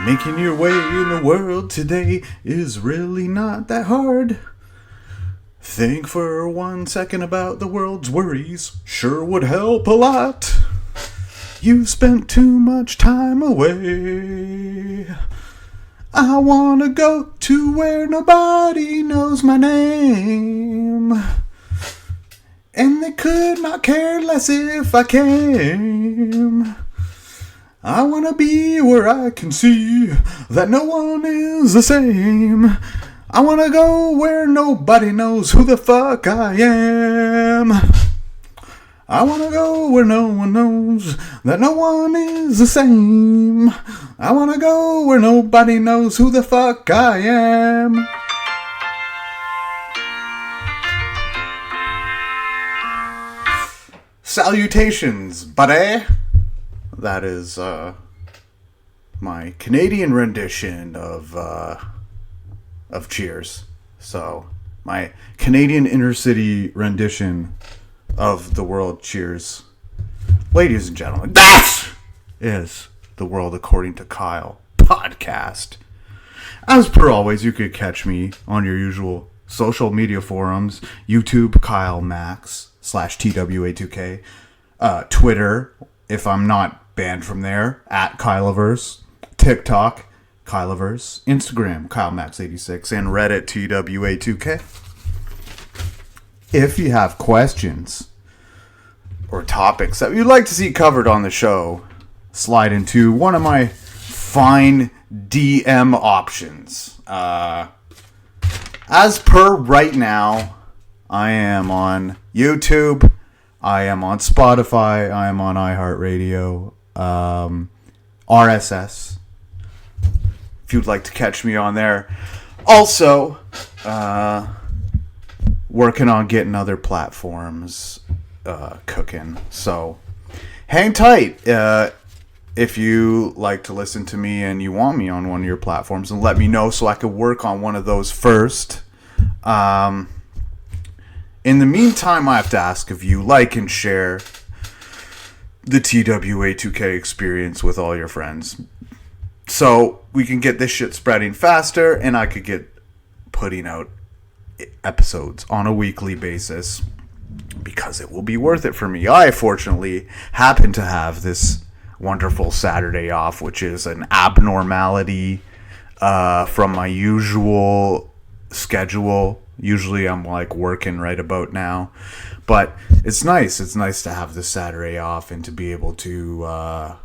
Making your way in the world today is really not that hard. Think for 1 second about the world's worries, sure would help a lot. You spent too much time away. I wanna go to where nobody knows my name, and they could not care less if I came. I wanna be where I can see that no one is the same. I wanna go where nobody knows who the fuck I am. I wanna go where no one knows that no one is the same. I wanna go where nobody knows who the fuck I am. Salutations, Buddeh. That is my Canadian rendition of Cheers. So, my Canadian inner city rendition of the world Cheers. Ladies and gentlemen, that is the World According to Kyle podcast. As per always, you could catch me on your usual social media forums: YouTube, Kyle Max /TWA2K, Twitter, if I'm not banned from there, @Kyleverse, TikTok, Kyleverse, Instagram, KyleMax86, and Reddit, TWA2K. If you have questions or topics that you'd like to see covered on the show, slide into one of my fine DM options. As per right now, I am on YouTube, I am on Spotify, I am on iHeartRadio, RSS, if you'd like to catch me on there. Also, working on getting other platforms cooking. So, hang tight if you like to listen to me and you want me on one of your platforms, and let me know so I could work on one of those first. In the meantime, I have to ask if you like and share the TWA2K experience with all your friends, so we can get this shit spreading faster, and I could get putting out episodes on a weekly basis, because it will be worth it for me. I fortunately happen to have this wonderful Saturday off, which is an abnormality from my usual schedule. Usually I'm like working right about now, but it's nice. It's nice to have this Saturday off and to be able to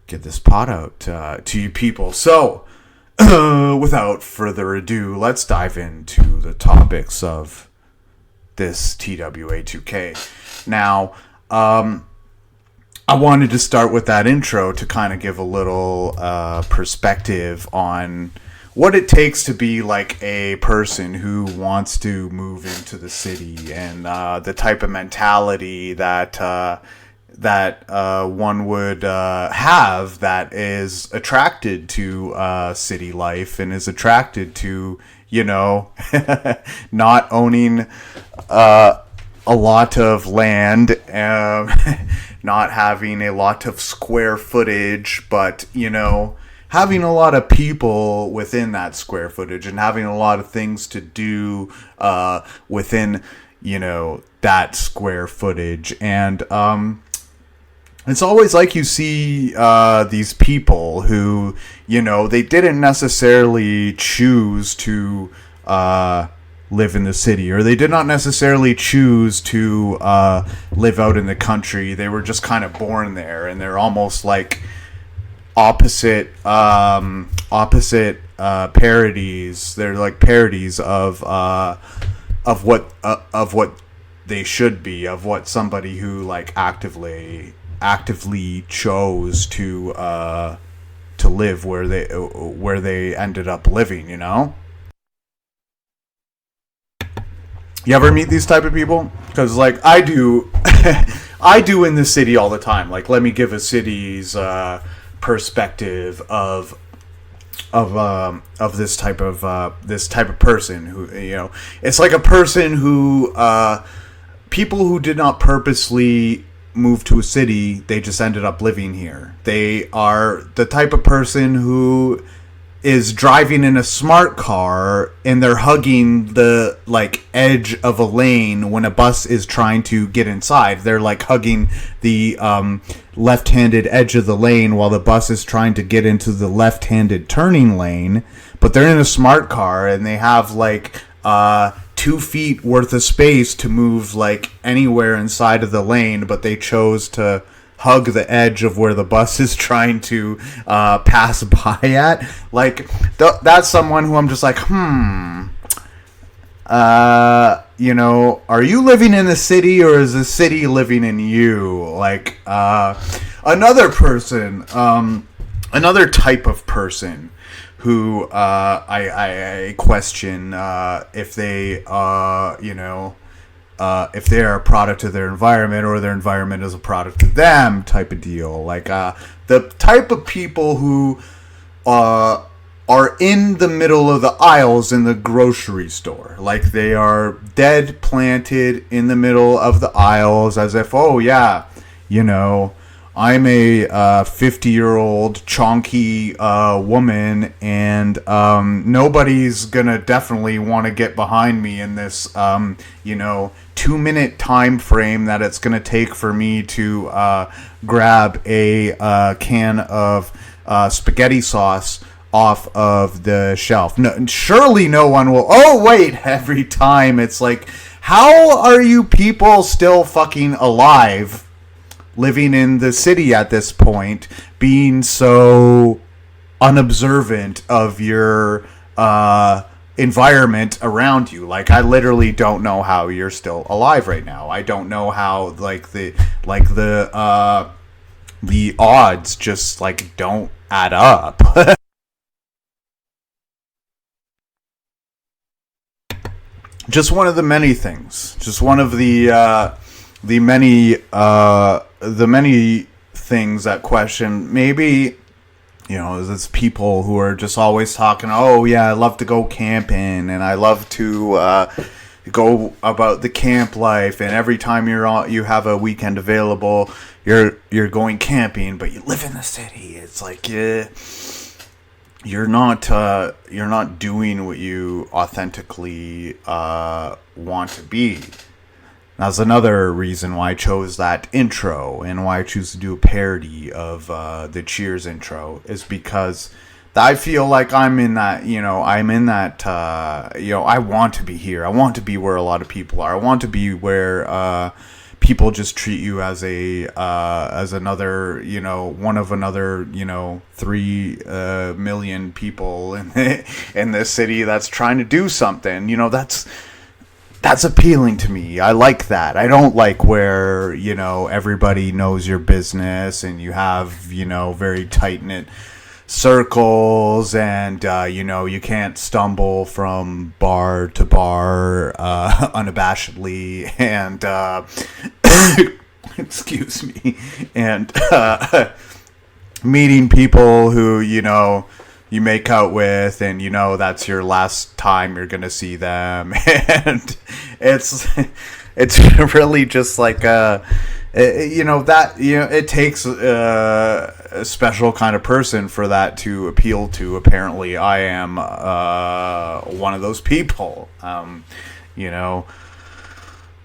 get this pod out to you people. So, without further ado, let's dive into the topics of this TWA2K. Now, I wanted to start with that intro to kind of give a little perspective on what it takes to be like a person who wants to move into the city, and the type of mentality that one would have that is attracted to city life and is attracted to, you know, not owning a lot of land, not having a lot of square footage, but, you know, having a lot of people within that square footage and having a lot of things to do within, you know, that square footage. And it's always like you see these people who, you know, they didn't necessarily choose to live in the city, or they did not necessarily choose to live out in the country. They were just kind of born there, and they're almost like opposite parodies. They're like parodies of what they should be, of what somebody who like actively chose to live where they ended up living, you know? You ever meet these type of people? Because like I do I do in the city all the time. Like, let me give a city's perspective of this type of person who, you know, it's like a person who people who did not purposely move to a city, they just ended up living here. They are the type of person who is driving in a smart car and they're hugging the like edge of a lane when a bus is trying to get inside. They're like hugging the left-handed edge of the lane while the bus is trying to get into the left-handed turning lane. But they're in a smart car and they have like 2 feet worth of space to move like anywhere inside of the lane, but they chose to hug the edge of where the bus is trying to pass by at. Like, that's someone who I'm just like, you know, are you living in the city or is the city living in you? Like, another person, another type of person who I question if they, you know, if they're a product of their environment or their environment is a product of them type of deal. Like the type of people who are in the middle of the aisles in the grocery store. Like they are dead planted in the middle of the aisles as if, oh yeah, you know, I'm a 50-year-old chonky woman, and nobody's gonna definitely want to get behind me in this, you know, 2-minute time frame that it's gonna take for me to grab a can of spaghetti sauce off of the shelf. No, surely no one will. Oh wait, every time it's like, how are you people still fucking alive? Living in the city at this point, being so unobservant of your environment around you. Like, I literally don't know how you're still alive right now. I don't know how the odds just like don't add up. Just one of the many things. Just one of the many things that question. Maybe, you know, it's people who are just always talking, oh yeah, I love to go camping and I love to go about the camp life, and every time you have a weekend available, you're going camping, but you live in the city. It's like, you're not doing what you authentically want to be. That's another reason why I chose that intro and why I choose to do a parody of the Cheers intro, is because I feel like I'm in that, you know, I want to be here. I want to be where a lot of people are. I want to be where people just treat you as as another, you know, one of another, you know, 3 million people in this city that's trying to do something. You know, that's appealing to me. I like that. I don't like where, you know, everybody knows your business and you have, you know, very tight-knit circles, and, you know, you can't stumble from bar to bar unabashedly, and, excuse me, and meeting people who, you know, you make out with, and you know that's your last time you're gonna see them, and it's really just like you know, that, you know, it takes a special kind of person for that to appeal to. Apparently, I am one of those people. You know,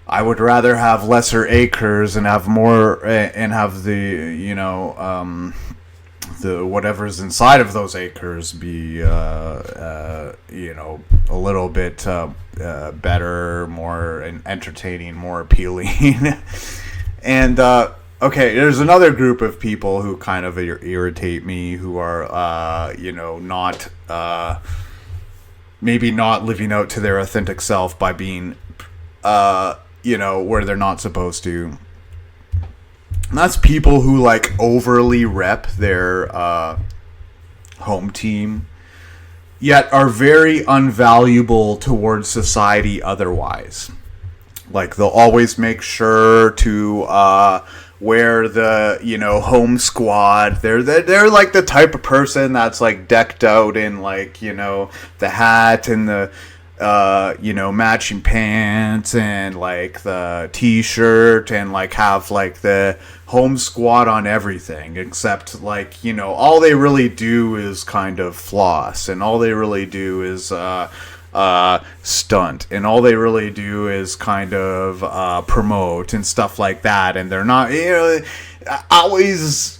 I would rather have lesser acres and have more, and have the, you know, the whatever's inside of those acres be, you know, a little bit better, more entertaining, more appealing. And okay, there's another group of people who kind of irritate me, who are, you know, not maybe not living out to their authentic self by being, you know, where they're not supposed to. And that's people who like overly rep their home team, yet are very unvaluable towards society otherwise. Like, they'll always make sure to wear the, you know, home squad. They're like the type of person that's like decked out in, like, you know, the hat and the matching pants and like the t-shirt and like have like the home squad on everything, except like, all they really do is kind of floss, and all they really do is stunt, and all they really do is kind of promote and stuff like that. And they're not, always,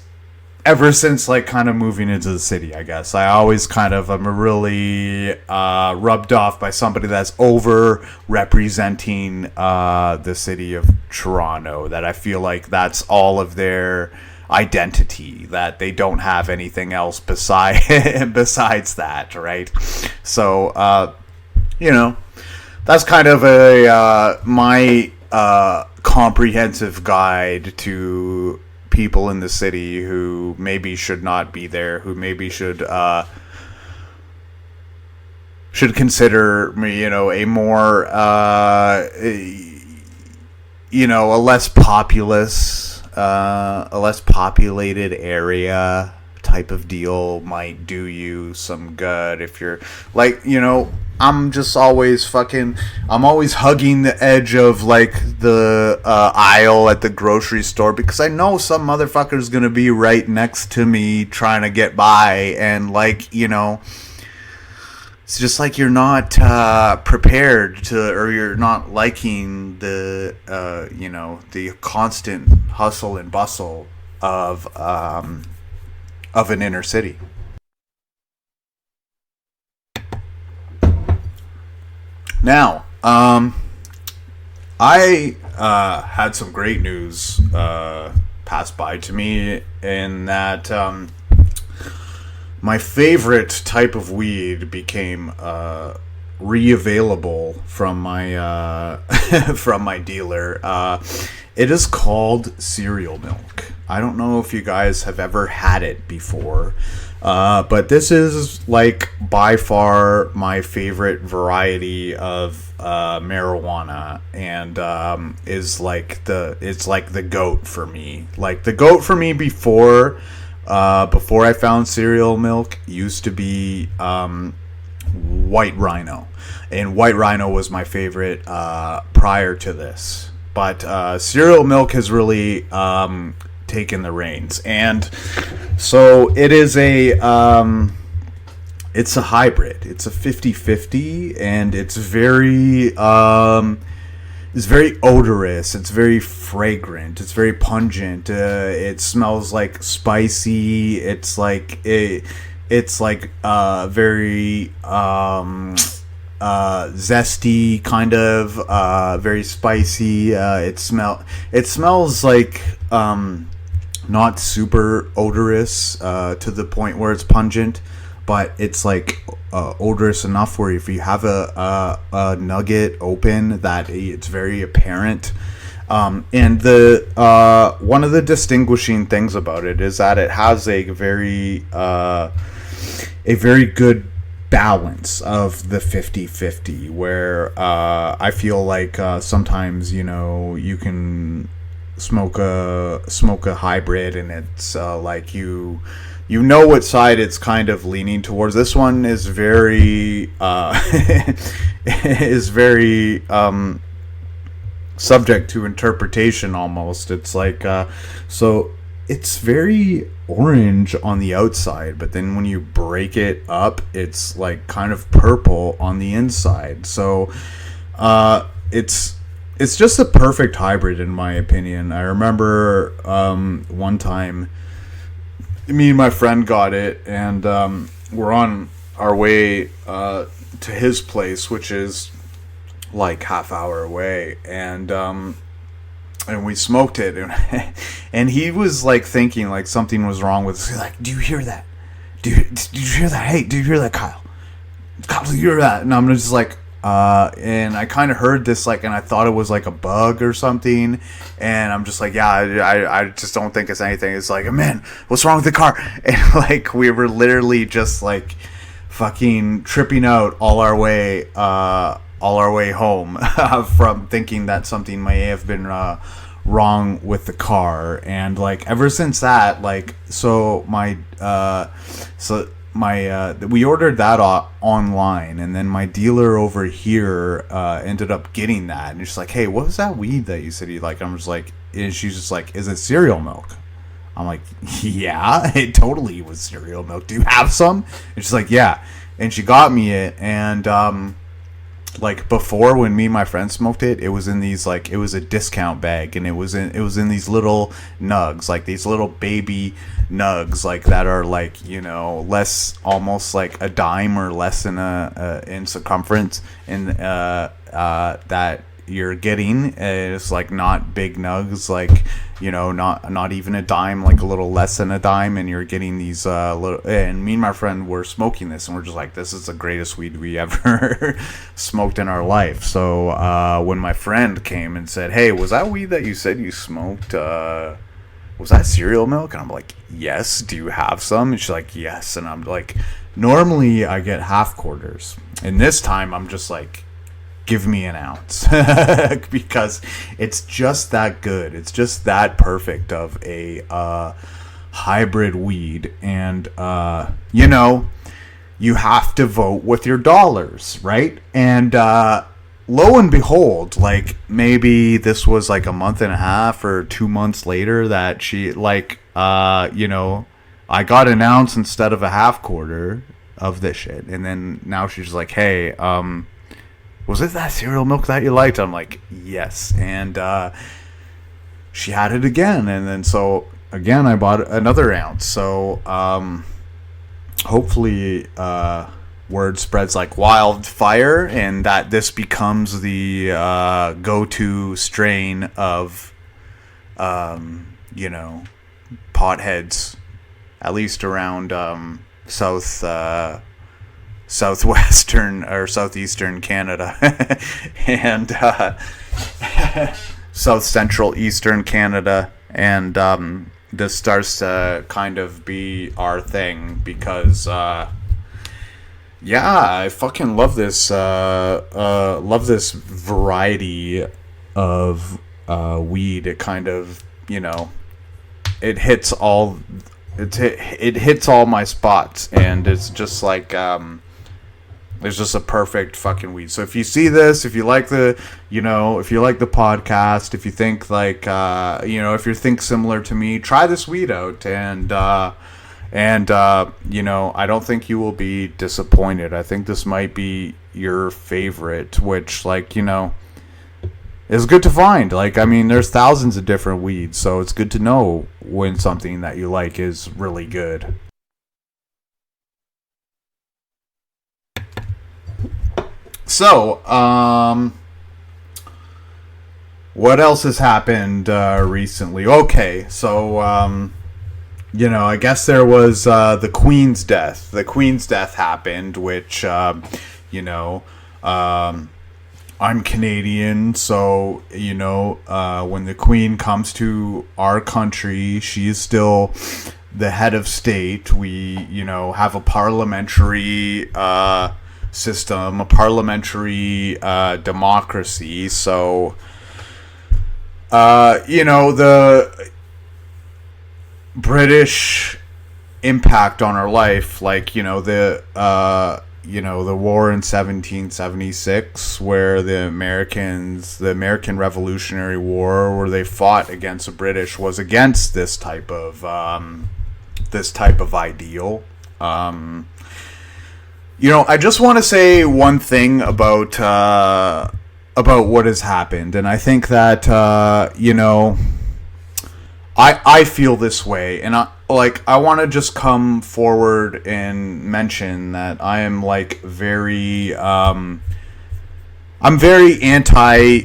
ever since like kind of moving into the city, I guess I always kind of am really rubbed off by somebody that's over representing the city of Toronto, that I feel like that's all of their identity, that they don't have anything else besides that, right? So that's kind of my comprehensive guide to people in the city who maybe should not be there, who maybe should consider, a more a less populous, a less populated area type of deal might do you some good. If you're like, I'm always hugging the edge of like the aisle at the grocery store, because I know some motherfucker's gonna be right next to me trying to get by, and like, it's just like you're not prepared to, or you're not liking the the constant hustle and bustle of an inner city. Now, I had some great news pass by to me, in that my favorite type of weed became re-available from my from my dealer. It is called cereal milk. I don't know if you guys have ever had it before, but this is like by far my favorite variety of marijuana, and it's like the goat for me. Like the goat for me before I found cereal milk used to be White Rhino, and White Rhino was my favorite prior to this. But cereal milk has really taken the reins, and so it is it's a hybrid. It's a 50-50, and it's very odorous. It's very fragrant. It's very pungent. It smells like spicy. It's like very zesty, kind of very spicy. It smells like not super odorous to the point where it's pungent, but it's like odorous enough where if you have a nugget open, that it's very apparent. And the one of the distinguishing things about it is that it has a very good balance of the 50-50, where I feel like sometimes you can smoke a hybrid, and it's like you what side it's kind of leaning towards. This one is very subject to interpretation almost. It's like so it's very orange on the outside, but then when you break it up, it's like kind of purple on the inside. So it's just a perfect hybrid in my opinion. I remember one time me and my friend got it, and we're on our way to his place, which is like half hour away, and we smoked it, and he was like thinking like something was wrong with us. He's like, "Do you hear that? Did you hear that? Hey, did you hear that, Kyle? Kyle, did you hear that?" And I'm just like, and I kind of heard this like, and I thought it was like a bug or something, and I'm just like, yeah, I just don't think it's anything. It's like, man, what's wrong with the car? And like we were literally just like fucking tripping out all our way home from thinking that something may have been wrong with the car. And like ever since that, like, so my we ordered that online, and then my dealer over here ended up getting that, and she's like, hey, what was that weed that you said you like? I'm just like, and she's just like, is it cereal milk? I'm like, yeah, it totally was cereal milk. Do you have some? And she's like, yeah. And she got me it, and like before, when me and my friend smoked it, it was in these, like, it was a discount bag, and it was in these little nugs, like these little baby nugs, like that are like, you know, less, almost like a dime or less in circumference, and that you're getting is like not big nugs, like, you know, not even a dime, like a little less than a dime, and you're getting these little, and me and my friend were smoking this, and we're just like, this is the greatest weed we ever smoked in our life. So when my friend came and said, hey, was that weed that you said you smoked, was that cereal milk? And I'm like, yes. Do you have some? And she's like, yes. And I'm like, normally I get half quarters, and this time I'm just like, give me an ounce. Because it's just that good. It's just that perfect of a hybrid weed. And you know, you have to vote with your dollars, right? And lo and behold, like, maybe this was like a month and a half or 2 months later that she, like, you know, I got an ounce instead of a half quarter of this shit. And then now she's like, hey, was it that cereal milk that you liked? I'm like, yes. And she had it again. And then so, again, I bought another ounce. So hopefully word spreads like wildfire, and that this becomes the go-to strain of, you know, potheads, at least around southwestern or southeastern Canada and south central eastern Canada, and this starts to kind of be our thing, because yeah, I fucking love this variety of weed. It kind of, you know, it hits all my spots, and it's just like it's just a perfect fucking weed. So if you see this, if you like the, you know, if you like the podcast, if you think like, you know, if you think similar to me, try this weed out, and you know, I don't think you will be disappointed. I think this might be your favorite, which, like, you know, is good to find. Like, I mean, there's thousands of different weeds, so it's good to know when something that you like is really good. So, what else has happened recently? Okay, so, you know, I guess there was the Queen's death. The Queen's death happened, which, you know, I'm Canadian, so, you know, when the Queen comes to our country, she is still the head of state. We, you know, have a parliamentary system, a parliamentary democracy. So, you know, the British impact on our life, like, you know, the war in 1776, where the American Revolutionary War, where they fought against the British, was against this type of ideal. You know, I just want to say one thing about what has happened, and I think that you know, I feel this way, and I want to just come forward and mention that I am like very I'm very anti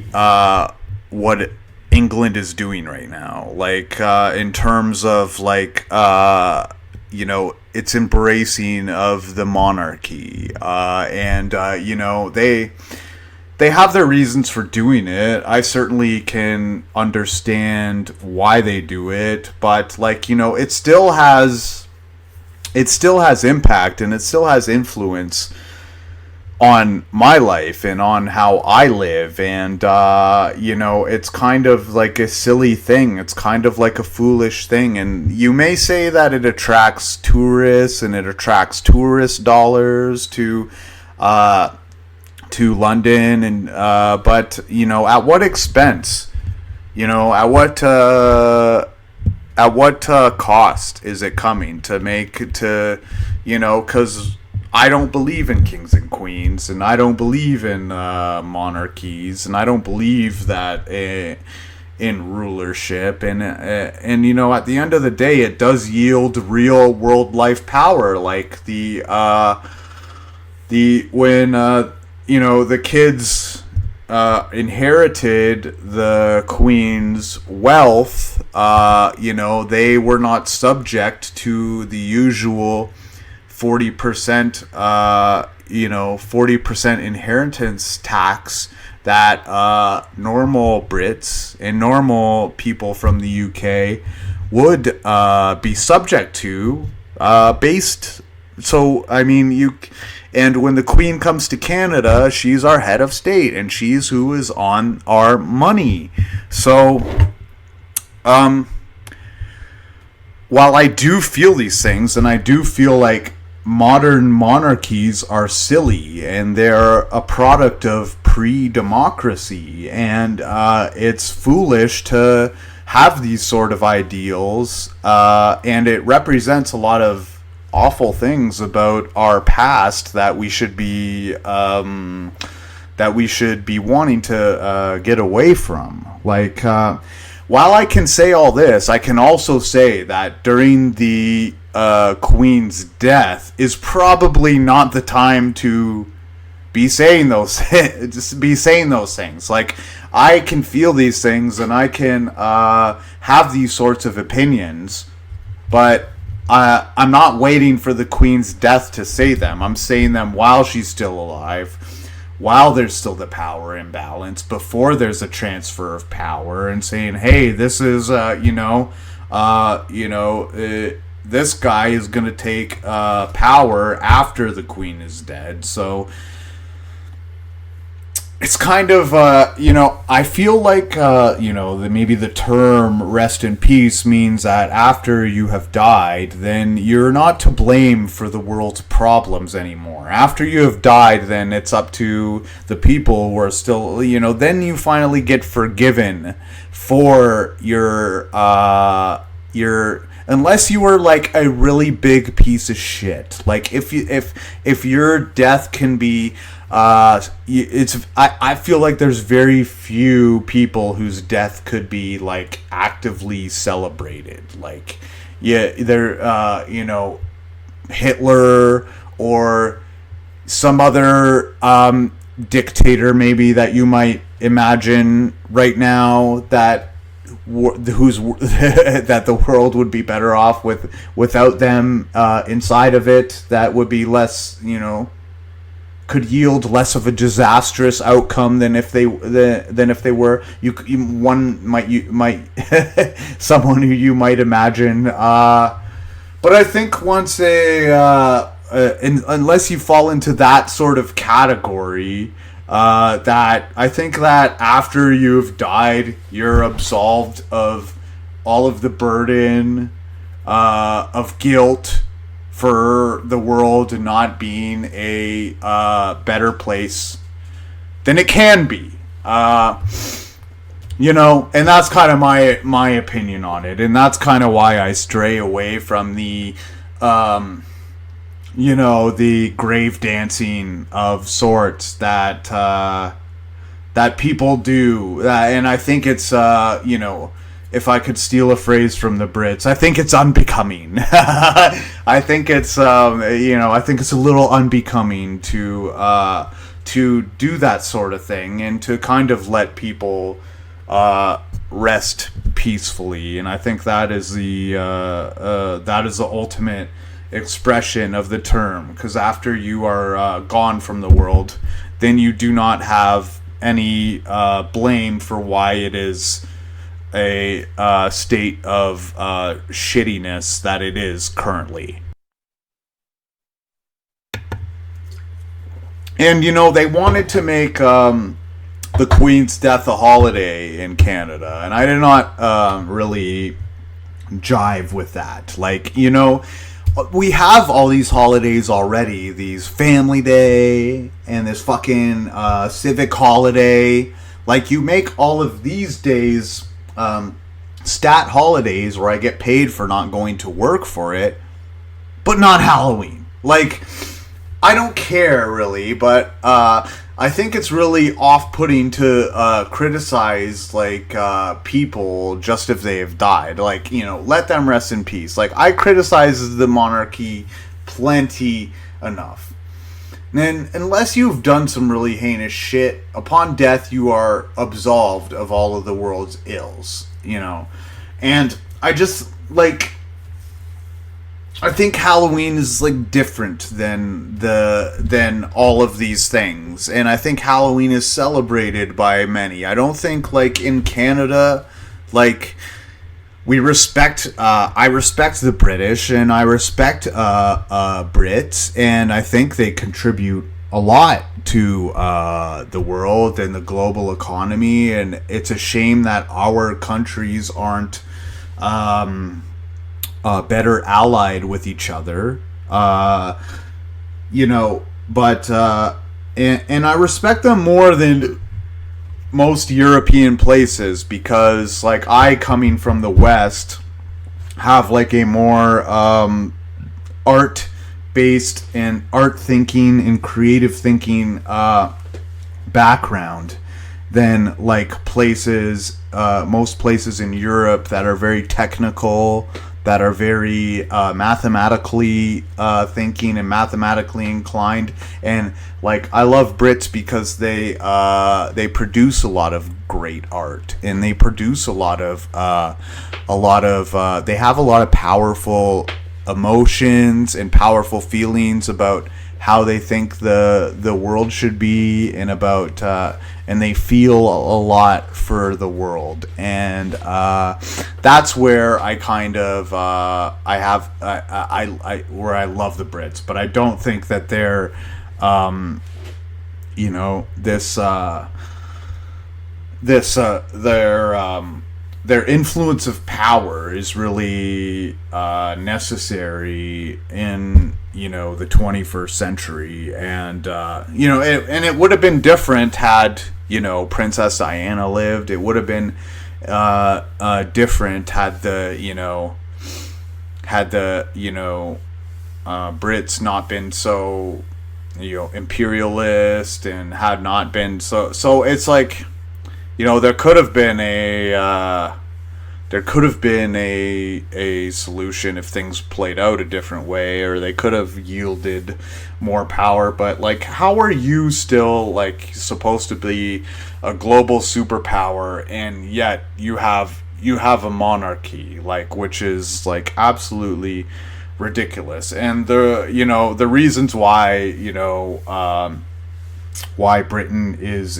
what England is doing right now, like in terms of like you know, its embracing of the monarchy, and you know, they have their reasons for doing it. I certainly can understand why they do it, but, like, you know, it still has impact, and it still has influence on my life and on how I live. And, it's kind of like a silly thing. It's kind of like a foolish thing. And you may say that it attracts tourists and it attracts tourist dollars to London. And, but, at what expense? At what cost is it coming to make because I don't believe in kings and queens, and I don't believe in monarchies, and I don't believe that in rulership, and at the end of the day, it does yield real world life power, like when the kids inherited the queen's wealth. They were not subject to the usual 40%, 40% inheritance tax that normal Brits and normal people from the UK would be subject to, based. So, and when the Queen comes to Canada, she's our head of state, and she's who is on our money. So, while I do feel these things, and I do feel like modern monarchies are silly, and they're a product of pre-democracy, and it's foolish to have these sort of ideals, and it represents a lot of awful things about our past that we should be wanting to get away from. Like, while I can say all this, I can also say that during the Queen's death is probably not the time to be saying those things. Like, I can feel these things, and I can have these sorts of opinions, but I'm not waiting for the Queen's death to say them. I'm saying them while she's still alive, while there's still the power imbalance, before there's a transfer of power, and saying, hey, this is, this guy is going to take power after the Queen is dead. So it's kind of, I feel like, maybe the term rest in peace means that after you have died, then you're not to blame for the world's problems anymore. After you have died, then it's up to the people who are still, then you finally get forgiven for your unless you were like a really big piece of shit. Like, if your death can be, I feel like there's very few people whose death could be like actively celebrated. Like, Hitler or some other dictator maybe that you might imagine right now that that the world would be better off without them inside of it. That would be less, could yield less of a disastrous outcome than if they were. One might someone who you might imagine. But I think once unless you fall into that sort of category, that I think that after you've died, you're absolved of all of the burden of guilt for the world not being a better place than it can be. And that's kind of my opinion on it, and that's kind of why I stray away from the the grave dancing of sorts that people do, and I think it's if I could steal a phrase from the Brits, I think it's unbecoming. I think it's I think it's a little unbecoming to do that sort of thing, and to kind of let people rest peacefully. And I think that is the ultimate expression of the term, because after you are gone from the world, then you do not have any blame for why it is a state of shittiness that it is currently. And, they wanted to make the Queen's death a holiday in Canada. And I did not really jive with that. Like, we have all these holidays already. These Family Day and this fucking civic holiday. Like, you make all of these days stat holidays where I get paid for not going to work for it, but not Halloween. Like, I don't care, really, but I think it's really off-putting to criticize, like, people just if they have died. Like, let them rest in peace. Like, I criticize the monarchy plenty enough. And unless you've done some really heinous shit, upon death you are absolved of all of the world's ills, And I just, like... I think Halloween is like different than all of these things, and I think Halloween is celebrated by many. I don't think like in Canada, like we respect. I respect the British, and I respect Brits, and I think they contribute a lot to the world and the global economy. And it's a shame that our countries aren't. Better allied with each other, but and I respect them more than most European places, because like I, coming from the West, have like a more art based and art thinking and creative thinking background than like places, most places in Europe that are very technical, that are very mathematically thinking and mathematically inclined. And like I love Brits because they produce a lot of great art, and they produce they have a lot of powerful emotions and powerful feelings about how they think the world should be, and about and they feel a lot for the world. And that's where I kind of where I love the Brits, but I don't think that they're their influence of power is really necessary in the 21st century. And it would have been different had Princess Diana lived. It would have been different had the Brits not been so imperialist, and had not been so it's like there could have been a solution if things played out a different way, or they could have yielded more power. But like, how are you still like supposed to be a global superpower, and yet you have a monarchy, like, which is like absolutely ridiculous? And the reasons why why Britain is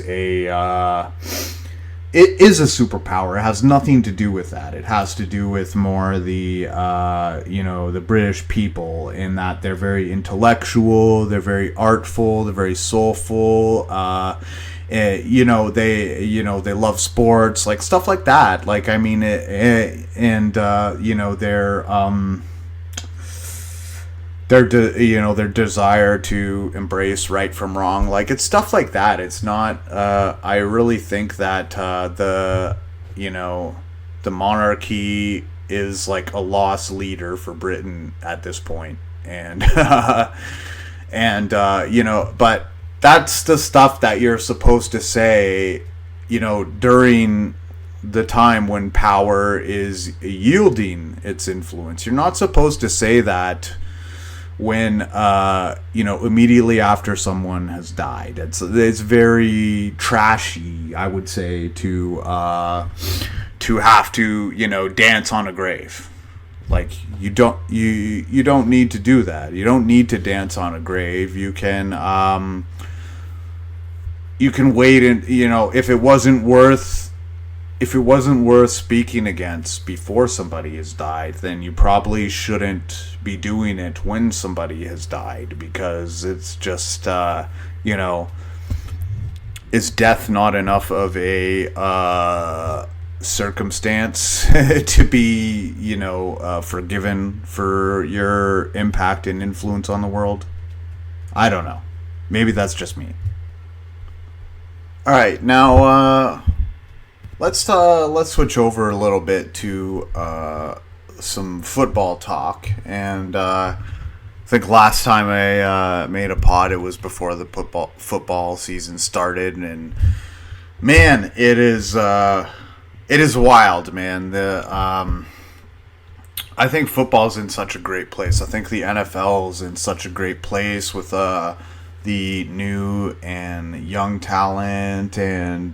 it is a superpower. It has nothing to do with that. It has to do with more the the British people, in that they're very intellectual, they're very artful, they're very soulful. They love sports, like stuff like that. Like, I mean, their desire to embrace right from wrong, like it's stuff like that. It's not. I really think that the monarchy is like a lost leader for Britain at this point, and but that's the stuff that you're supposed to say, during the time when power is yielding its influence. You're not supposed to say that when immediately after someone has died. It's very trashy, I would say, to have to dance on a grave. Like, you don't need to do that. You don't need to dance on a grave. You can wait, and if it wasn't worth if it wasn't worth speaking against before somebody has died, then you probably shouldn't be doing it when somebody has died, because it's just, is death not enough of a circumstance to be, forgiven for your impact and influence on the world? I don't know. Maybe that's just me. All right, now let's switch over a little bit to some football talk. And I think last time I made a pod, it was before the football season started, and man, it is wild, man. I think football's in such a great place. I think the NFL's in such a great place with the new and young talent, and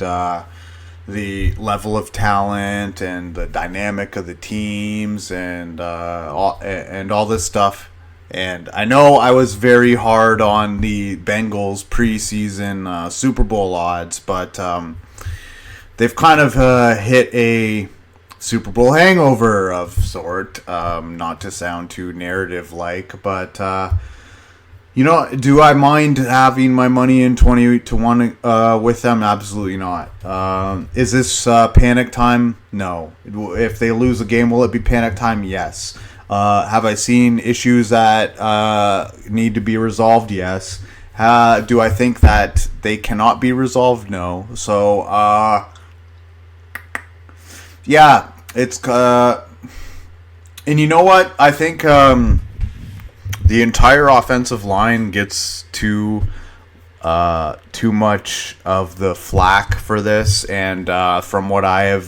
the level of talent, and the dynamic of the teams, and all this stuff. And I know I was very hard on the Bengals preseason Super Bowl odds, but they've kind of hit a Super Bowl hangover of sort. Not to sound too narrative-like, but do I mind having my money in 20-1 with them? Absolutely not. Is this panic time? No. If they lose a game, will it be panic time? Yes. Have I seen issues that need to be resolved? Yes. Do I think that they cannot be resolved? No. So, yeah, it's and you know what? I think the entire offensive line gets too much of the flack for this, and from what I've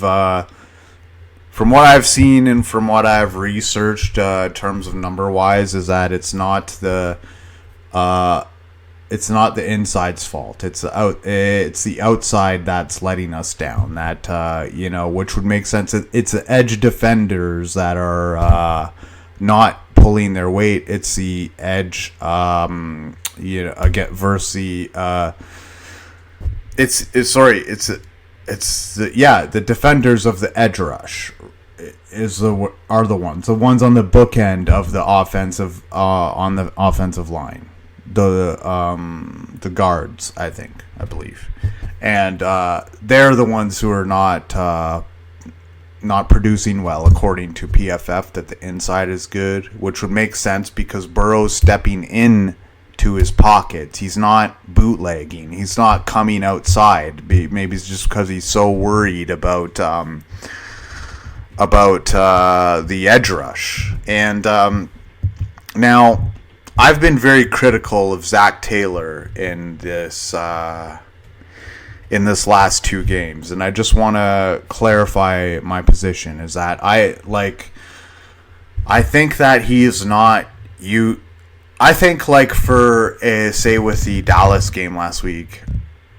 seen and from what I've researched in terms of number wise, is that it's not the inside's fault. It's the outside that's letting us down. That which would make sense. It's the edge defenders that are not pulling their weight. It's the edge again versus the the defenders of the edge rush are the ones on the bookend of the offensive on the offensive line. The guards, I believe, and they're the ones who are not producing well, according to PFF. That the inside is good, which would make sense because Burrow's stepping in to his pockets. He's not bootlegging. He's not coming outside. Maybe it's just because he's so worried about the edge rush. And now, I've been very critical of Zach Taylor in this last two games, and I just want to clarify my position. Is that I think that he is not you. I think for say with the Dallas game last week,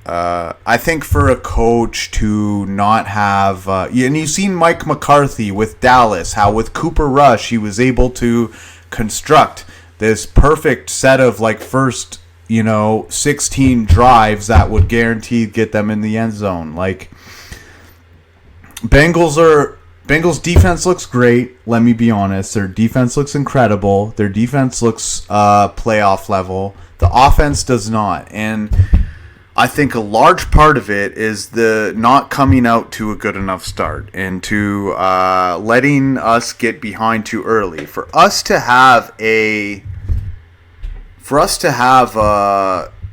I think for a coach to not have and you've seen Mike McCarthy with Dallas, how with Cooper Rush he was able to construct this perfect set of first 16 drives that would guarantee get them in the end zone. Bengals defense looks great. Let me be honest. Their defense looks incredible. Their defense looks playoff level. The offense does not. And I think a large part of it is the not coming out to a good enough start and to letting us get behind too early. For us to have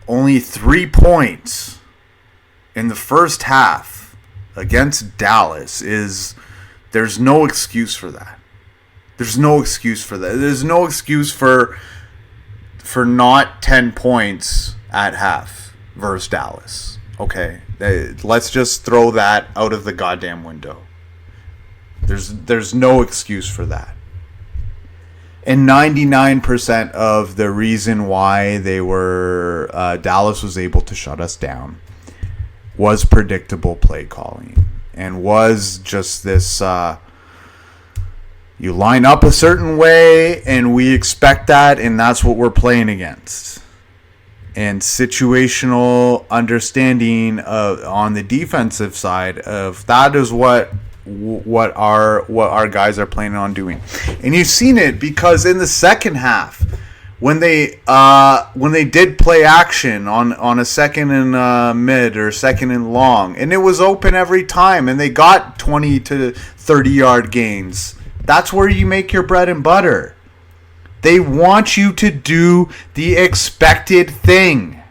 only 3 points in the first half against Dallas there's no excuse for that. There's no excuse for that. There's no excuse for not 10 points at half versus Dallas. Okay, let's just throw that out of the goddamn window. There's no excuse for that. And 99% of the reason why Dallas was able to shut us down was predictable play calling, and was just this, you line up a certain way and we expect that, and that's what we're playing against. and situational understanding on the defensive side of that is what our guys are planning on doing. And you've seen it because in the second half, when they did play action on a second and mid or second and long, and it was open every time, and they got 20 to 30 yard gains. That's where you make your bread and butter. They want you to do the expected thing.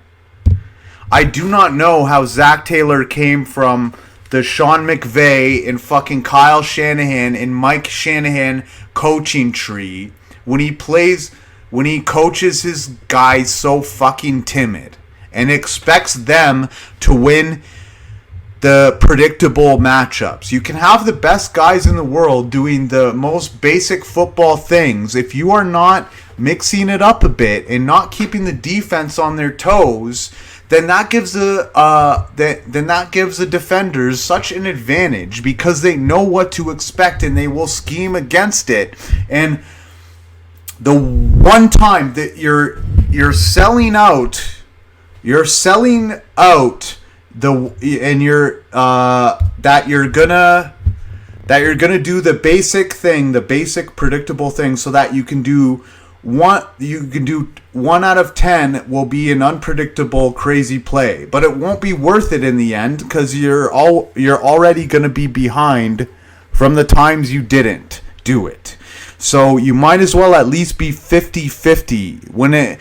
I do not know how Zach Taylor came from the Sean McVay and fucking Kyle Shanahan and Mike Shanahan coaching tree when he coaches his guys so fucking timid and expects them to win the predictable matchups. You can have the best guys in the world doing the most basic football things. If you are not mixing it up a bit and not keeping the defense on their toes, then that gives the defenders such an advantage because they know what to expect and they will scheme against it. And the one time that you're selling out that you're gonna do the basic thing, the basic predictable thing, so that you can do one out of 10 will be an unpredictable crazy play, but it won't be worth it in the end because you're already gonna be behind from the times you didn't do it. So you might as well at least be 50-50 when it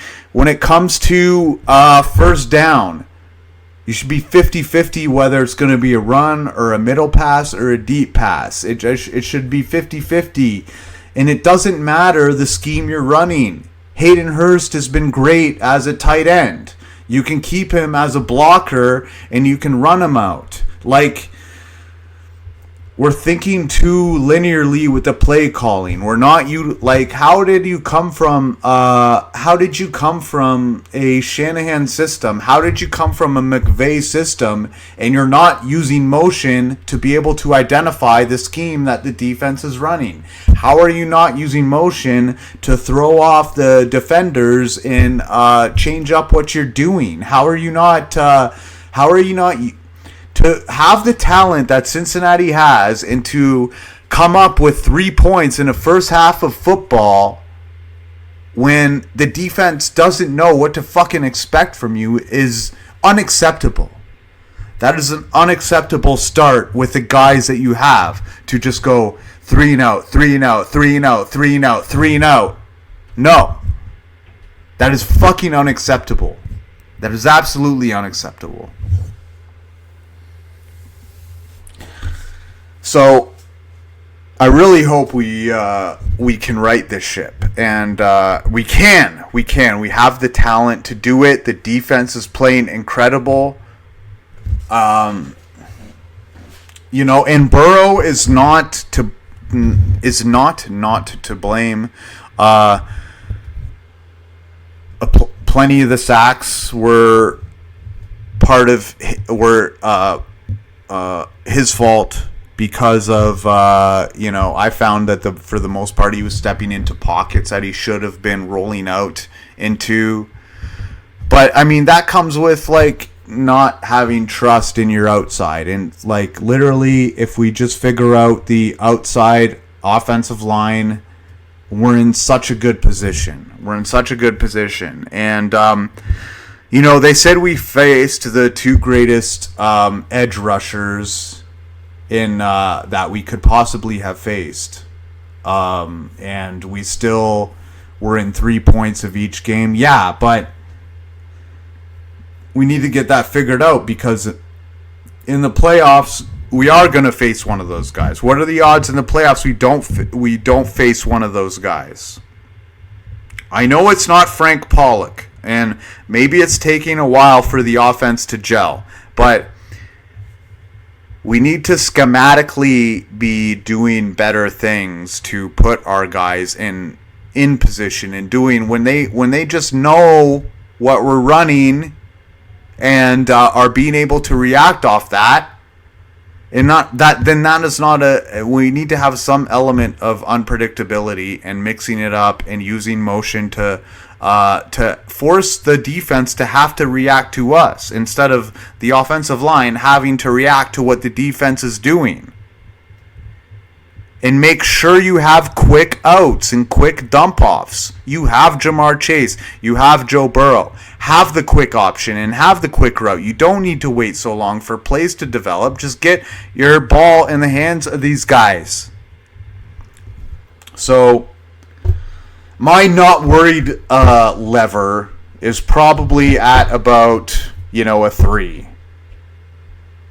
comes to first down. You should be 50-50 whether it's going to be a run or a middle pass or a deep pass. It should be 50-50. And it doesn't matter the scheme you're running. Hayden Hurst has been great as a tight end. You can keep him as a blocker and you can run him out. Like, we're thinking too linearly with the play calling. We're not how did you come from a Shanahan system? How did you come from a McVay system and you're not using motion to be able to identify the scheme that the defense is running? How are you not using motion to throw off the defenders and change up what you're doing? How are you not to have the talent that Cincinnati has and to come up with 3 points in the first half of football when the defense doesn't know what to fucking expect from you is unacceptable. That is an unacceptable start with the guys that you have to just go 3 and out, 3 and out, 3 and out, 3 and out, 3 and out. No. That is fucking unacceptable. That is absolutely unacceptable. So, I really hope we can right this ship, and we can. We have the talent to do it. The defense is playing incredible. And Burrow is not to blame. Plenty of the sacks were his fault. Because of, I found that for the most part he was stepping into pockets that he should have been rolling out into. But, I mean, that comes with, not having trust in your outside. And, literally, if we just figure out the outside offensive line, we're in such a good position. And, they said we faced the two greatest edge rushers in that we could possibly have faced, and we still were in 3 points of each game. Yeah, but we need to get that figured out because in the playoffs we are going to face one of those guys. What are the odds in the playoffs we don't face one of those guys? I know it's not Frank Pollock, and maybe it's taking a while for the offense to gel, but we need to schematically be doing better things to put our guys in position and doing when they just know what we're running and are being able to react off that. And not that, then that is not we need to have some element of unpredictability and mixing it up and using motion to to force the defense to have to react to us instead of the offensive line having to react to what the defense is doing. And make sure you have quick outs and quick dump-offs. You have Jamar Chase. You have Joe Burrow. Have the quick option and have the quick route. You don't need to wait so long for plays to develop. Just get your ball in the hands of these guys. So, my not worried lever is probably at about, a 3.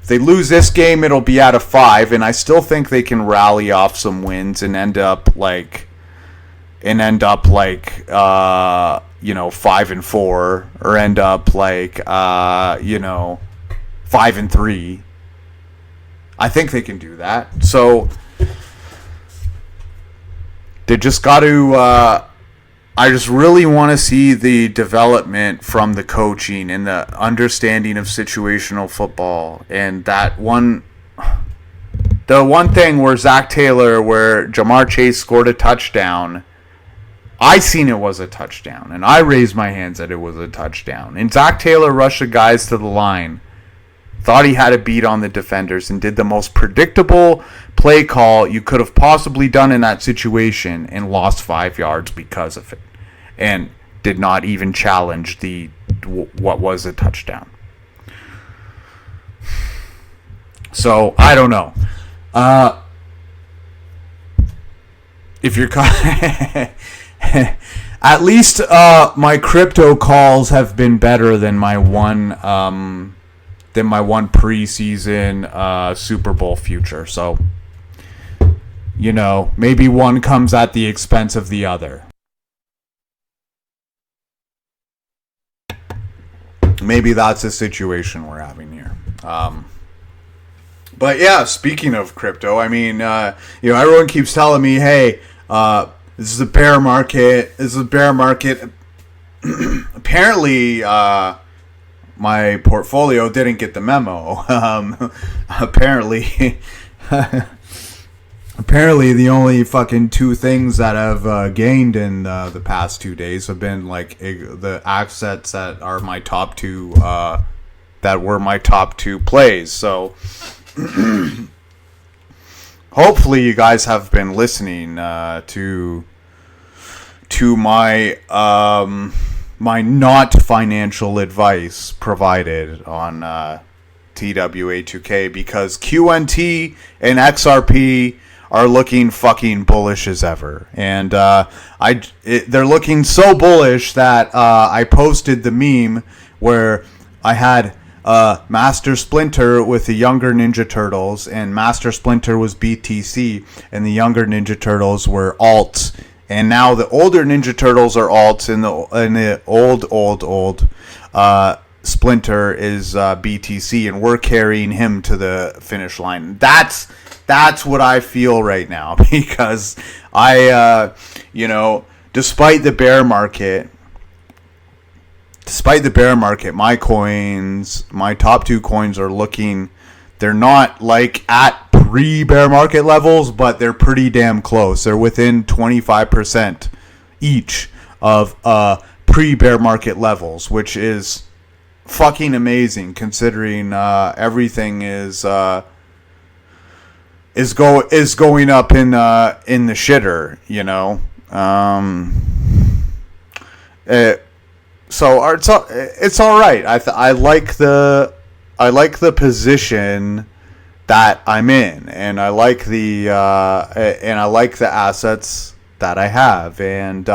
If they lose this game, it'll be at a 5, and I still think they can rally off some wins and end up like 5-4, or end up like 5-3. I think they can do that. So they just got to. I just really want to see the development from the coaching and the understanding of situational football. And the one thing where Zach Taylor, where Jamar Chase scored a touchdown, I seen it was a touchdown, and I raised my hands that it was a touchdown. And Zach Taylor rushed the guys to the line, thought he had a beat on the defenders, and did the most predictable play call you could have possibly done in that situation, and lost 5 yards because of it, and did not even challenge what was a touchdown. So I don't know. If you're at least my crypto calls have been better than my one preseason Super Bowl future. So, maybe one comes at the expense of the other. Maybe that's the situation we're having here. But yeah, speaking of crypto, I mean, everyone keeps telling me, hey, this is a bear market. Apparently, my portfolio didn't get the memo. Apparently, the only fucking 2 things that have gained in the past 2 days have been like the assets that are my top 2, that were my top 2 plays. So hopefully you guys have been listening to my my not financial advice provided on TWA2K, because QNT and XRP are looking fucking bullish as ever, and they're looking so bullish that I posted the meme where I had Master Splinter with the younger Ninja Turtles, and Master Splinter was BTC, and the younger Ninja Turtles were alts, and now the older Ninja Turtles are alts, and the old Splinter is BTC, and we're carrying him to the finish line. That's what I feel right now, because I, despite the bear market, my top 2 coins are looking, they're not like at pre-bear market levels, but they're pretty damn close. They're within 25% each of pre-bear market levels, which is fucking amazing considering everything is going up in the shitter, So it's all right. I like the position that I'm in, and I like the assets that I have, and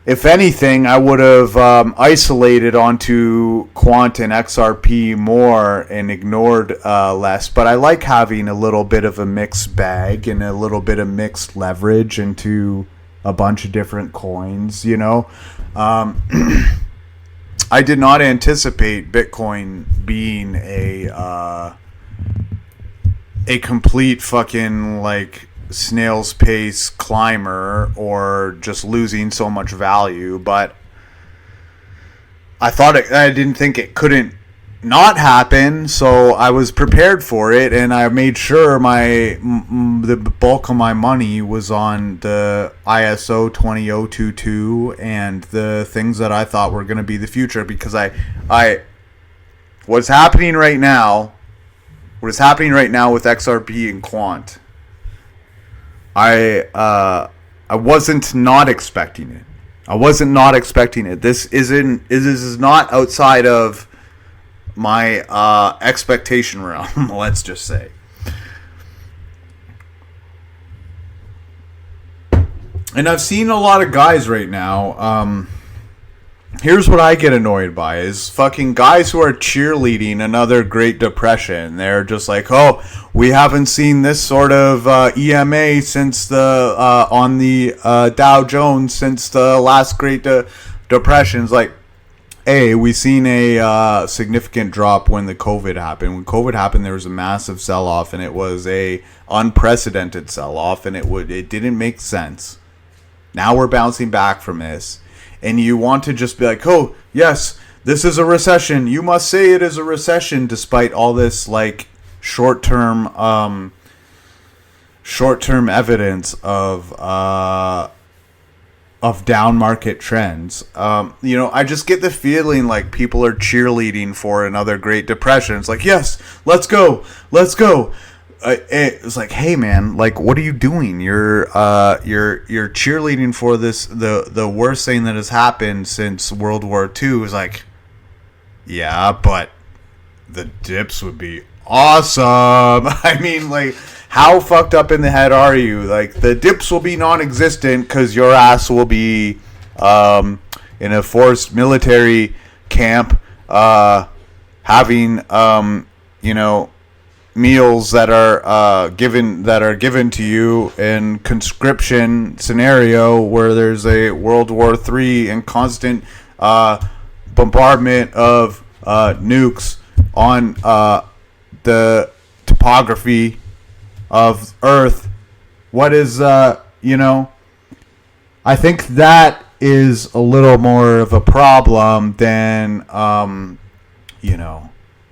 if anything, I would have isolated onto Quant and XRP more and ignored less. But I like having a little bit of a mixed bag and a little bit of mixed leverage into a bunch of different coins, I did not anticipate Bitcoin being a complete fucking like snail's pace climber or just losing so much value, but I didn't think it couldn't not happen, so I was prepared for it, and I made sure the bulk of my money was on the ISO 20022 and the things that I thought were going to be the future, because what's happening right now with XRP and Quant, I wasn't not expecting it. This is not outside of my expectation realm, let's just say. And I've seen a lot of guys right now. Here's what I get annoyed by is fucking guys who are cheerleading another Great Depression. They're just like, oh, we haven't seen this sort of EMA since on the Dow Jones since the last Great Depression. It's like, hey, we seen a significant drop when the COVID happened. When COVID happened, there was a massive sell-off, and it was a unprecedented sell-off, and it didn't make sense. Now we're bouncing back from this. And you want to just be like, oh, yes, this is a recession. You must say it is a recession, despite all this like short-term evidence of down market trends. I just get the feeling like people are cheerleading for another Great Depression. It's like, yes, let's go. It's like, hey man, like, what are you doing? You're cheerleading for this the worst thing that has happened since World War II. Is like, yeah, but the dips would be awesome. I mean, like, how fucked up in the head are you? Like, the dips will be non-existent because your ass will be in a forced military camp having meals that are given to you in conscription scenario where there's a World War III and constant bombardment of nukes on the topography of Earth. What is I think that is a little more of a problem than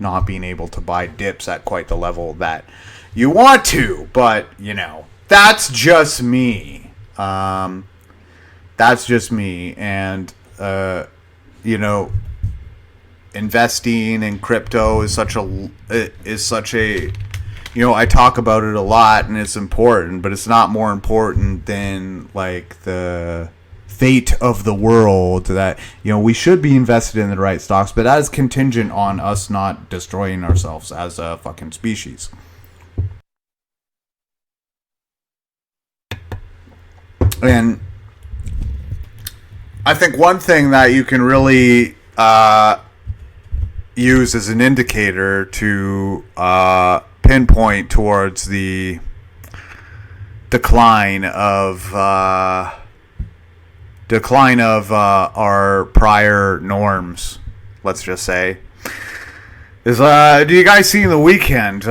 not being able to buy dips at quite the level that you want to. But, that's just me. And, investing in crypto is such a, I talk about it a lot and it's important, but it's not more important than like the fate of the world, that we should be invested in the right stocks, but that is contingent on us not destroying ourselves as a fucking species. And I think one thing that you can really use as an indicator to pinpoint towards the decline of our prior norms, let's just say, is do you guys see in the weekend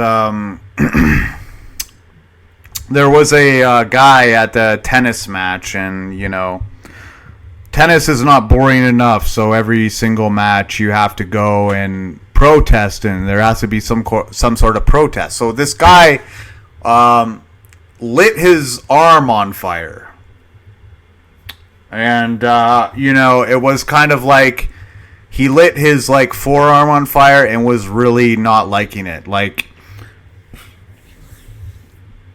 there was a guy at the tennis match, and tennis is not boring enough, so every single match you have to go and protest, and there has to be some sort of protest. So this guy lit his arm on fire. And, it was kind of like he lit his, like, forearm on fire and was really not liking it. Like,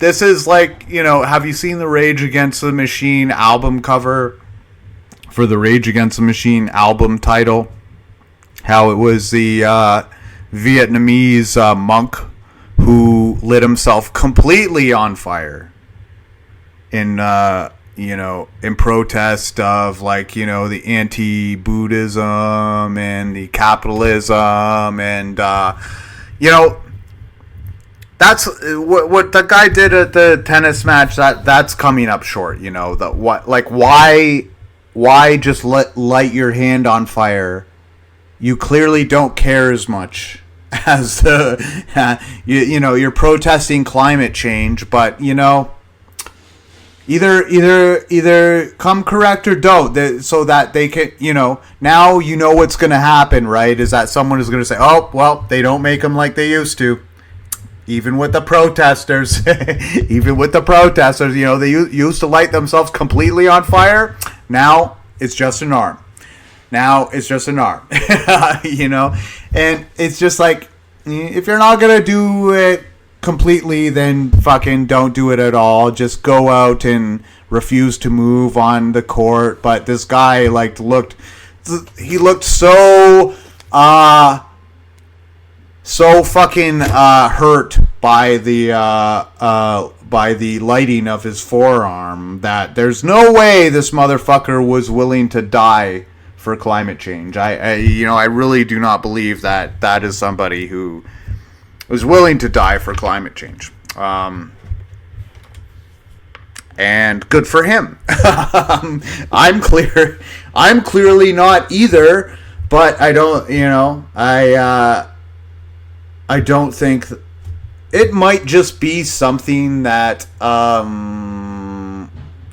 this is like, have you seen the Rage Against the Machine album cover for the Rage Against the Machine album title? How it was the Vietnamese monk who lit himself completely on fire in protest of, like, the anti-Buddhism and the capitalism, and that's what the guy did at the tennis match. That's coming up short. Why just light your hand on fire? You clearly don't care as much as you're protesting climate change, but Either come correct or don't, so that they can, now you know what's going to happen, right? Is that someone is going to say, oh, well, they don't make them like they used to. Even with the protesters, they used to light themselves completely on fire. Now it's just an arm. And it's just like, if you're not going to do it completely, then fucking don't do it at all. Just go out and refuse to move on the court. But this guy looked so fucking hurt by the lighting of his forearm that there's no way this motherfucker was willing to die for climate change. I really do not believe that is somebody who was willing to die for climate change. And good for him. I'm clearly not either, but I don't, I don't think it might just be something that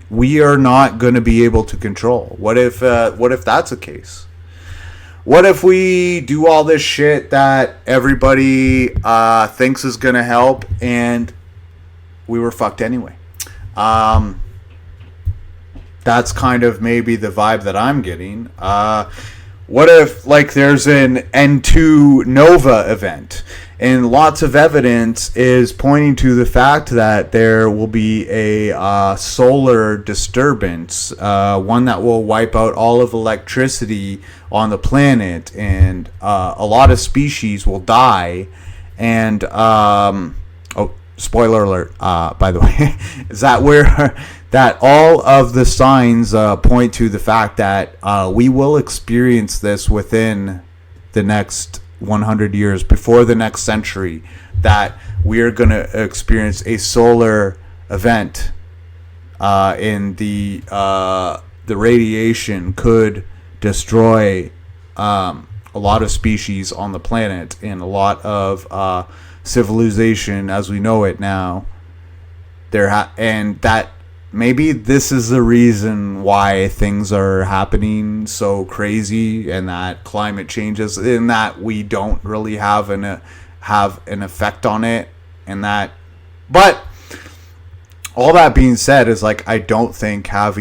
we are not going to be able to control. What if that's the case? What if we do all this shit that everybody thinks is going to help and we were fucked anyway? That's kind of maybe the vibe that I'm getting. What if there's an N2 Nova event and lots of evidence is pointing to the fact that there will be a solar disturbance, one that will wipe out all of electricity on the planet, and a lot of species will die. And spoiler alert, by the way, is that all of the signs point to the fact that we will experience this within the next 100 years, before the next century, that we are going to experience a solar event, and the radiation could destroy a lot of species on the planet and a lot of civilization as we know it now. And that maybe this is the reason why things are happening so crazy, and that climate changes, and that we don't really have an effect on it, and that. But all that being said, is I don't think that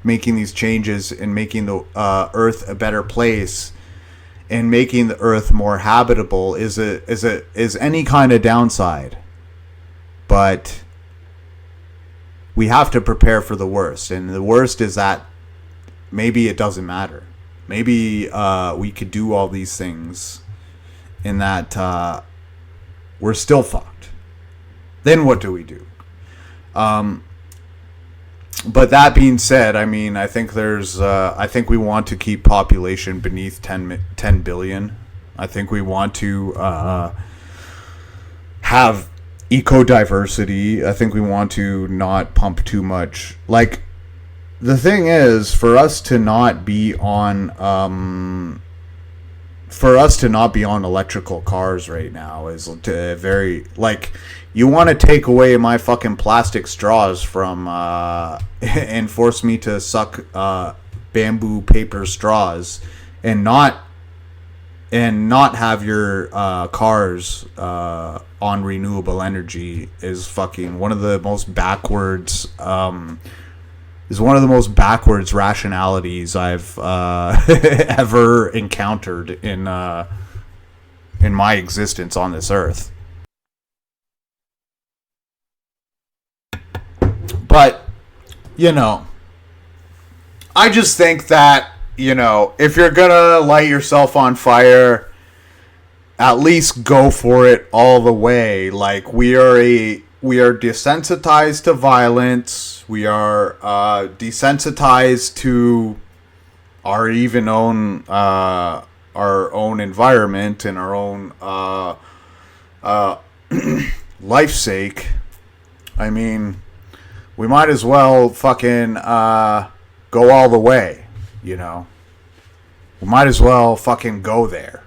making these changes and making the Earth a better place and making the Earth more habitable is any kind of downside. But we have to prepare for the worst, and the worst is that maybe it doesn't matter. Maybe we could do all these things, and that we're still fucked. Then what do we do? But that being said, I mean, I think we want to keep population beneath 10 billion. I think we want to have eco-diversity. I think we want to not pump too much. The thing is, for us to not be on electrical cars right now is very you want to take away my fucking plastic straws from and force me to suck bamboo paper straws and not have your cars on renewable energy is fucking one of the most backwards rationalities I've ever encountered in my existence on this earth. But I just think that if you're gonna light yourself on fire, at least go for it all the way. We are desensitized to violence. We are desensitized to our own environment and our own life's sake. I mean, we might as well fucking go all the way. We might as well fucking go there.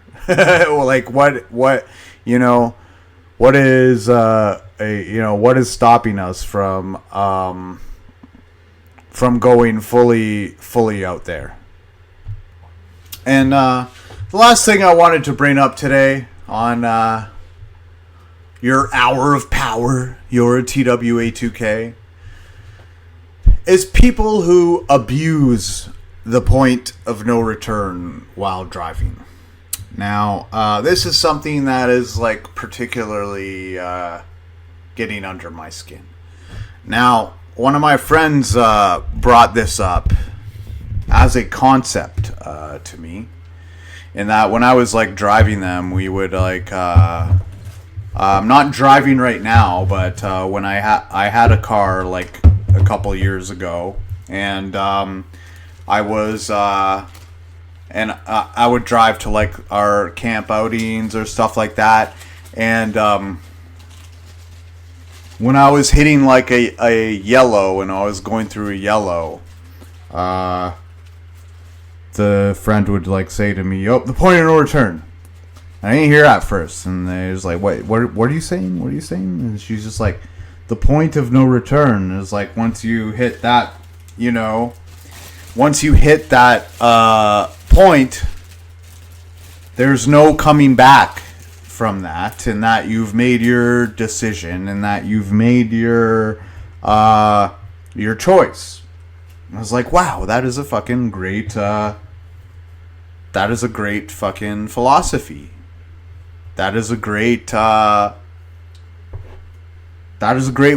What is what is stopping us from going fully out there. And the last thing I wanted to bring up today on your hour of power, your TWA2K, is people who abuse the point of no return while driving. Now, this is something that is like particularly getting under my skin. Now, one of my friends brought this up as a concept to me, in that when I was like driving them, we would like I'm not driving right now, but when I had a car like a couple years ago, and I was and I would drive to like our camp outings or stuff like that, and when I was hitting like a yellow and I was going through a yellow, the friend would like say to me, "Oh, the point of no return." I didn't hear at first, and they was like, "What are you saying? What are you saying?" And she's just like, "The point of no return is like once you hit that, once you hit that point, there's no coming back from that, and that you've made your decision, and that you've made your choice." And I was like, "Wow, that is a fucking great fucking philosophy. That is a great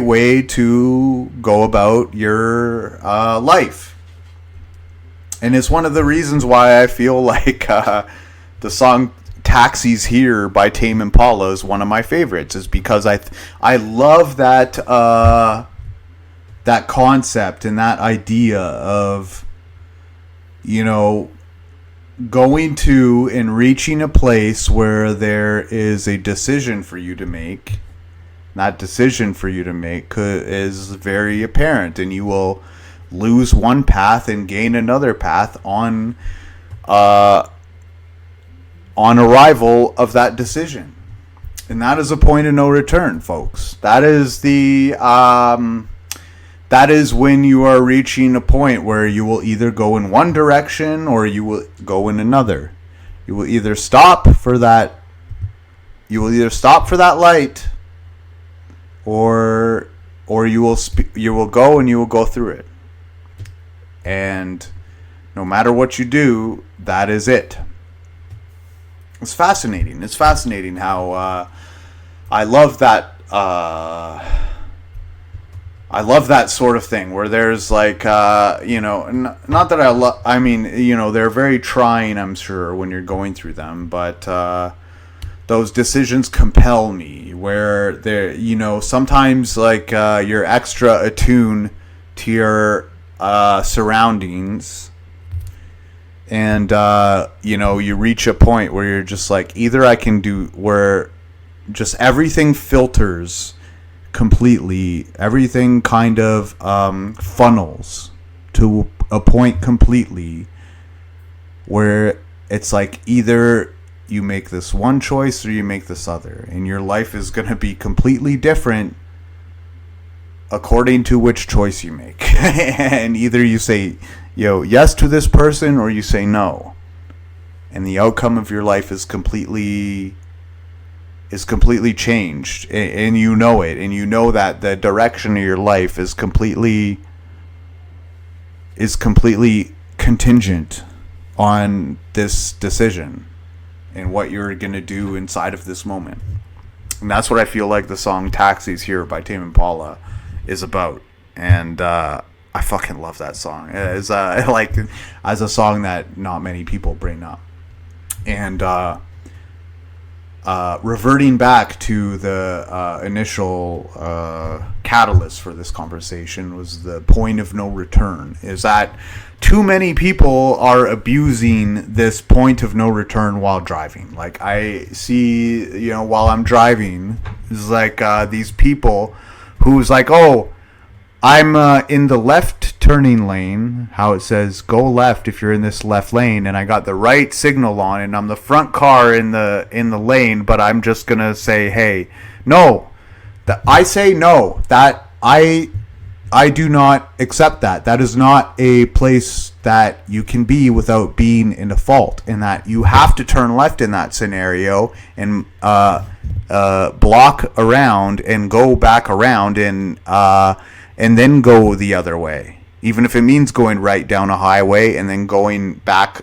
way to go about your life." And it's one of the reasons why I feel like the song "Taxis Here" by Tame Impala is one of my favorites, is because I love that that concept and that idea of going to and reaching a place where there is a decision for you to make. That decision for you to make is very apparent, and you will lose one path and gain another path on arrival of that decision. And that is a point of no return, folks. That is that is when you are reaching a point where you will either go in one direction or you will go in another. You will either stop for that light, or you will go and you will go through it. And no matter what you do, that is it. It's fascinating. It's fascinating how I love that. I love that sort of thing where there's like, not that I love, I mean, they're very trying, I'm sure, when you're going through them, but those decisions compel me, where they're, sometimes like you're extra attuned to your surroundings, and, you reach a point where you're just like, either I can do, where just everything filters completely, everything kind of funnels to a point completely where it's like either you make this one choice or you make this other, and your life is going to be completely different according to which choice you make. And either you say yes to this person or you say no, and the outcome of your life is completely changed, and you know it, and you know that the direction of your life is completely contingent on this decision and what you're going to do inside of this moment. And that's what I feel like the song "Taxis Here" by Tame Impala is about. And I fucking love that song. It's as a song that not many people bring up. And reverting back to the initial catalyst for this conversation was the point of no return, is that too many people are abusing this point of no return while driving. Like I see, while I'm driving, it's like these people who's like, "Oh, I'm in the left turning lane," how it says go left if you're in this left lane, and I got the right signal on, and I'm the front car in the lane, but I'm just gonna say, "Hey, no, I say no. That I do not accept that. That is not a place that you can be without being in a fault, and that you have to turn left in that scenario and block around and go back around and then go the other way, even if it means going right down a highway and then going back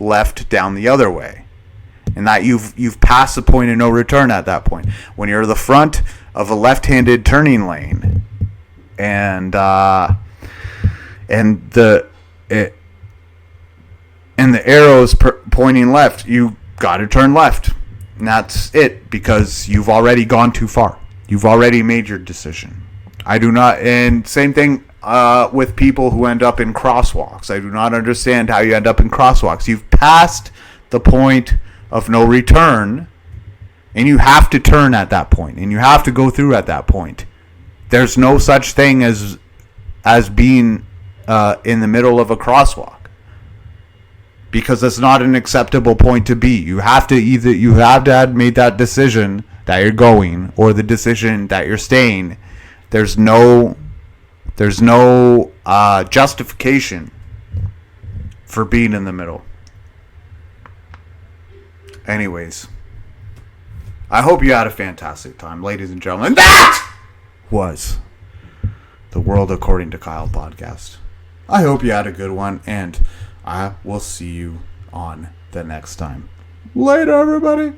left down the other way, and that you've passed the point of no return at that point. When you're the front of a left-handed turning lane, and the arrows pointing left, you got to turn left, and that's it, because you've already gone too far. You've already made your decision. I do not, and same thing with people who end up in crosswalks. I do not understand how you end up in crosswalks. You've passed the point of no return, and you have to turn at that point, and you have to go through at that point. There's no such thing as being in the middle of a crosswalk, because it's not an acceptable point to be. You have to have made that decision that you're going, or the decision that you're staying. There's no justification for being in the middle. Anyways, I hope you had a fantastic time, ladies and gentlemen. That was the World According to Kyle podcast. I hope you had a good one, and I will see you on the next time. Later, everybody.